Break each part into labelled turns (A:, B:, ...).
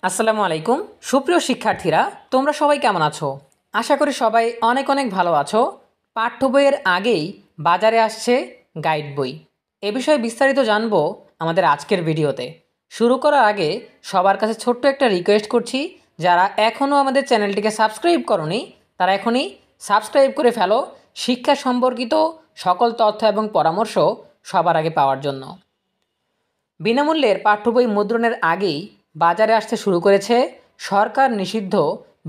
A: আসসালামু আলাইকুম সুপ্রিয় শিক্ষার্থীরা, তোমরা সবাই কেমন আছো? আশা করি সবাই অনেক অনেক ভালো আছো। পাঠ্য বইয়ের আগেই বাজারে আসছে গাইড বই। এ বিষয়ে বিস্তারিত জানবো আমাদের আজকের ভিডিওতে। শুরু করার আগে সবার কাছে ছোট্ট একটা রিকোয়েস্ট করছি, যারা এখনও আমাদের চ্যানেলটিকে সাবস্ক্রাইব করোনি তারা এখনই সাবস্ক্রাইব করে ফেলো, শিক্ষা সম্পর্কিত সকল তথ্য এবং পরামর্শ সবার আগে পাওয়ার জন্য। বিনামূল্যের পাঠ্য বই মুদ্রণের আগেই বাজারে আসতে শুরু করেছে সরকার নিষিদ্ধ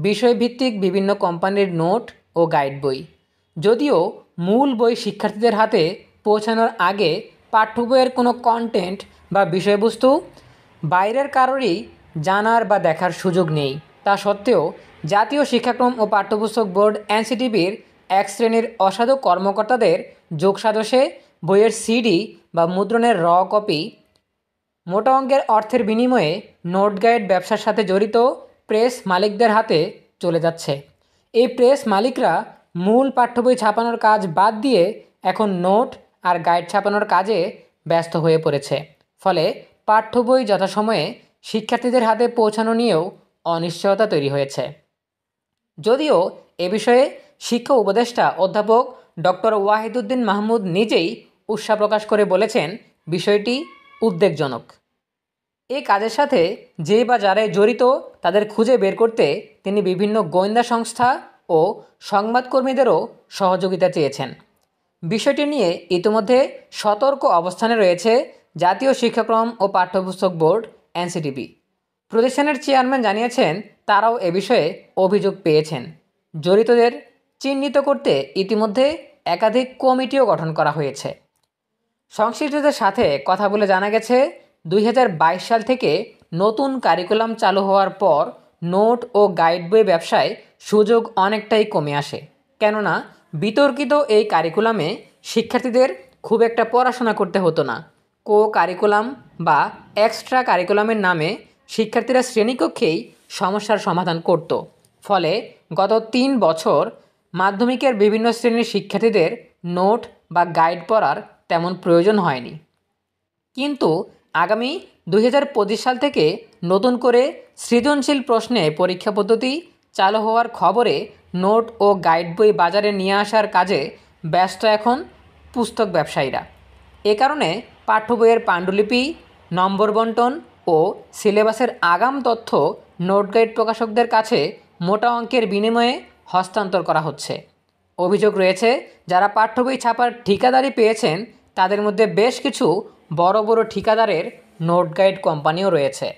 A: বিষয়ভিত্তিক বিভিন্ন কোম্পানির নোট ও গাইড বই। যদিও মূল বই শিক্ষার্থীদের হাতে পৌঁছানোর আগে পাঠ্য বইয়ের কোনো কন্টেন্ট বা বিষয়বস্তু বাইরের কারোরই জানার বা দেখার সুযোগ নেই, তা সত্ত্বেও জাতীয় শিক্ষাক্রম ও পাঠ্যপুস্তক বোর্ড এনসিটিবির এক শ্রেণীর অসাধু কর্মকর্তাদের যোগসাজশে বইয়ের সিডি বা মুদ্রণের র কপি মোটা অঙ্কের অর্থের বিনিময়ে নোট গাইড ব্যবসার সাথে জড়িত প্রেস মালিকদের হাতে চলে যাচ্ছে। এই প্রেস মালিকরা মূল পাঠ্য বই ছাপানোর কাজ বাদ দিয়ে এখন নোট আর গাইড ছাপানোর কাজে ব্যস্ত হয়ে পড়েছে। ফলে পাঠ্য বই যথাসময়ে শিক্ষার্থীদের হাতে পৌঁছানো নিয়েও অনিশ্চয়তা তৈরি হয়েছে। যদিও এ বিষয়ে শিক্ষা উপদেষ্টা অধ্যাপক ডক্টর ওয়াহিদুদ্দিন মাহমুদ নিজেই উৎসাহ প্রকাশ করে বলেছেন, বিষয়টি উদ্বেগজনক। এই কাজের সাথে যে বা যারাই জড়িত তাদের খুঁজে বের করতে তিনি বিভিন্ন গোয়েন্দা সংস্থা ও সংবাদকর্মীদেরও সহযোগিতা চেয়েছেন। বিষয়টি নিয়ে ইতিমধ্যে সতর্ক অবস্থানে রয়েছে জাতীয় শিক্ষাক্রম ও পাঠ্যপুস্তক বোর্ড এনসিটিবি। প্রতিষ্ঠানের চেয়ারম্যান জানিয়েছেন, তারাও এ বিষয়ে অভিযোগ পেয়েছেন। জড়িতদের চিহ্নিত করতে ইতিমধ্যে একাধিক কমিটিও গঠন করা হয়েছে। সংশ্লিষ্টদের সাথে কথা বলে জানা গেছে, 2022 সাল থেকে নতুন কারিকুলাম চালু হওয়ার পর নোট ও গাইড বই ব্যবসায় সুযোগ অনেকটাই কমে আসে। কেননা বিতর্কিত এই কারিকুলামে শিক্ষার্থীদের খুব একটা পড়াশোনা করতে হতো না। কো কারিকুলাম বা এক্সট্রা কারিকুলামের নামে শিক্ষার্থীরা শ্রেণীকক্ষেই সমস্যার সমাধান করত। ফলে গত 3 বছর মাধ্যমিকের বিভিন্ন শ্রেণীর শিক্ষার্থীদের নোট বা গাইড পড়ার তেমন প্রয়োজন হয়নি। কিন্তু আগামী 2025 সাল থেকে নতুন করে সৃজনশীল প্রশ্নে পরীক্ষা পদ্ধতি চালু হওয়ার খবরে নোট ও গাইড বই বাজারে নিয়ে আসার কাজে ব্যস্ত এখন পুস্তক ব্যবসায়ীরা। এ কারণে পাঠ্য বইয়ের পাণ্ডুলিপি, নম্বর বন্টন ও সিলেবাসের আগাম তথ্য নোট গাইড প্রকাশকদের কাছে মোটা অঙ্কের বিনিময়ে হস্তান্তর করা হচ্ছে। অভিযোগ রয়েছে, যারা পাঠ্য বই ছাপার ঠিকাদারি পেয়েছেন তাদের মধ্যে বেশ কিছু বড় বড় ঠিকাদারের নোট গাইড কোম্পানিও রয়েছে।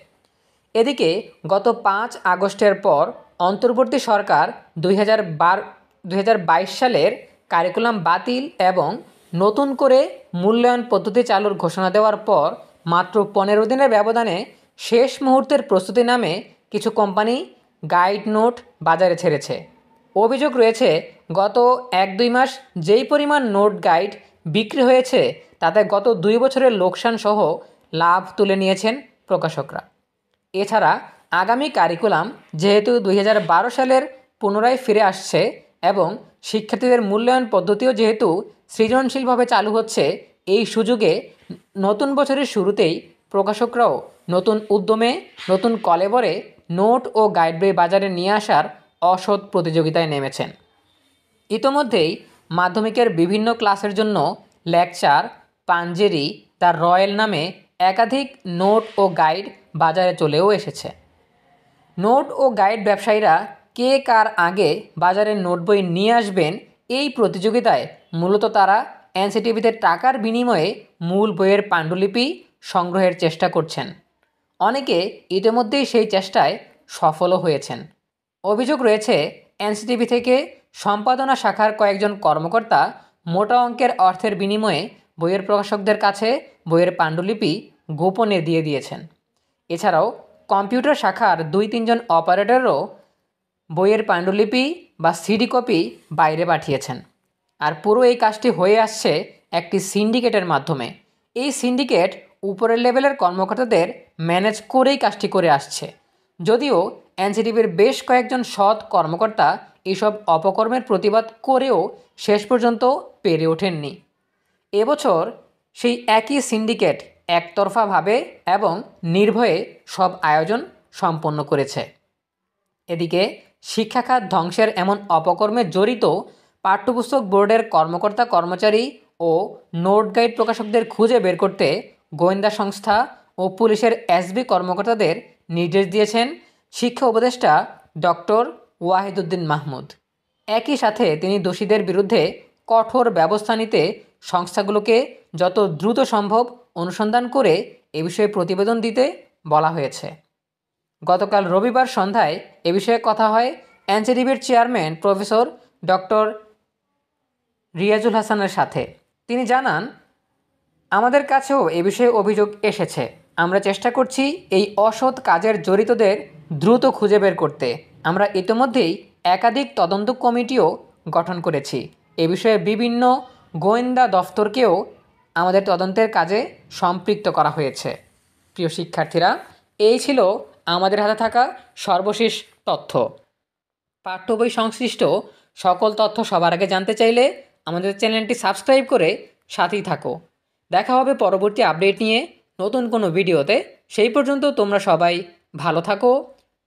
A: এদিকে গত 5 আগস্টের পর অন্তর্বর্তী সরকার 2022 সালের কারিকুলাম বাতিল এবং নতুন করে মূল্যায়ন পদ্ধতি চালুর ঘোষণা দেওয়ার পর মাত্র 15 দিনের ব্যবধানে শেষ মুহূর্তের প্রস্তুতি নামে কিছু কোম্পানি গাইড নোট বাজারে ছেড়েছে। অভিযোগ রয়েছে, গত 1-2 মাস যেই পরিমাণ নোট গাইড বিক্রি হয়েছে তাতে গত 2 বছরের লোকসান সহ লাভ তুলে নিয়েছেন প্রকাশকরা। এছাড়া আগামী কারিকুলাম যেহেতু 2012 সালের পুনরায় ফিরে আসছে এবং শিক্ষার্থীদের মূল্যায়ন পদ্ধতিও যেহেতু সৃজনশীলভাবে চালু হচ্ছে, এই সুযোগে নতুন বছরের শুরুতেই প্রকাশকরাও নতুন উদ্যমে নতুন কলেবরে নোট ও গাইড বই বাজারে নিয়ে আসার অসৎ প্রতিযোগিতায় নেমেছেন। ইতোমধ্যেই মাধ্যমিকের বিভিন্ন ক্লাসের জন্য লেকচার, পাঞ্জেরি, দ্য রয়্যাল নামে একাধিক নোট ও গাইড বাজারে চলেও এসেছে। নোট ও গাইড ব্যবসায়ীরা কে কার আগে বাজারে নোট বই নিয়ে আসবেন, এই প্রতিযোগিতায় মূলত তারা এনসিটিভিতে টাকার বিনিময়ে মূল বইয়ের পাণ্ডুলিপি সংগ্রহের চেষ্টা করছেন। অনেকে ইতিমধ্যেই সেই চেষ্টায় সফলও হয়েছেন। অভিযোগ রয়েছে, এনসিটিভি থেকে সম্পাদনা শাখার কয়েকজন কর্মকর্তা মোটা অঙ্কের অর্থের বিনিময়ে বইয়ের প্রকাশকদের কাছে বইয়ের পাণ্ডুলিপি গোপনে দিয়ে দিয়েছেন। এছাড়াও কম্পিউটার শাখার 2-3 জন অপারেটরও বইয়ের পাণ্ডুলিপি বা সিডি কপি বাইরে পাঠিয়েছেন। আর পুরো এই কাজটি হয়ে আসছে একটি সিন্ডিকেটের মাধ্যমে। এই সিন্ডিকেট উপরের লেভেলের কর্মকর্তাদের ম্যানেজ করেই কাজটি করে আসছে। যদিও এনসিটিভির বেশ কয়েকজন সৎ কর্মকর্তা এইসব অপকর্মের প্রতিবাদ করেও শেষ পর্যন্ত পেরে ওঠেননি। এবছর সেই একই সিন্ডিকেট একতরফাভাবে এবং নির্ভয়ে সব আয়োজন সম্পন্ন করেছে। এদিকে শিক্ষাখাত ধ্বংসের এমন অপকর্মে জড়িত পাঠ্যপুস্তক বোর্ডের কর্মকর্তা কর্মচারী ও নোট গাইড প্রকাশকদের খুঁজে বের করতে গোয়েন্দা সংস্থা ও পুলিশের এসবি কর্মকর্তাদের নির্দেশ দিয়েছেন শিক্ষা উপদেষ্টা ডক্টর ওয়াহিদুদ্দিন মাহমুদ। একই সাথে তিনি দোষীদের বিরুদ্ধে কঠোর ব্যবস্থা নিতে সংস্থাগুলোকে যত দ্রুত সম্ভব অনুসন্ধান করে এ বিষয়ে প্রতিবেদন দিতে বলা হয়েছে। গতকাল রবিবার সন্ধ্যায় এ বিষয়ে কথা হয় এনসিডিবির চেয়ারম্যান প্রফেসর ডক্টর রিয়াজুল হাসানের সাথে। তিনি জানান, আমাদের কাছেও এ বিষয়ে অভিযোগ এসেছে। আমরা চেষ্টা করছি এই অসৎ কাজের জড়িতদের দ্রুত খুঁজে বের করতে। আমরা ইতিমধ্যেই একাধিক তদন্ত কমিটিও গঠন করেছি। এ বিষয়ে বিভিন্ন গোয়েন্দা দফতরকেও আমাদের তদন্তের কাজে সম্পৃক্ত করা হয়েছে। প্রিয় শিক্ষার্থীরা, এই ছিল আমাদের হাতে থাকা সর্বশেষ তথ্য। পাঠ্য বই সংশ্লিষ্ট সকল তথ্য সবার আগে জানতে চাইলে আমাদের চ্যানেলটি সাবস্ক্রাইব করে সাথেই থাকো। দেখা হবে পরবর্তী আপডেট নিয়ে নতুন কোনো ভিডিওতে। সেই পর্যন্ত তোমরা সবাই ভালো থাকো,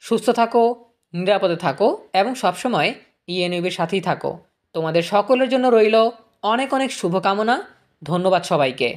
A: সুস্থ থাকো, নিরাপদে থাকো এবং সবসময় ইএনইউবির সাথেই থাকো। তোমাদের সকলের জন্য রইল অনেক অনেক শুভকামনা। ধন্যবাদ সবাইকে।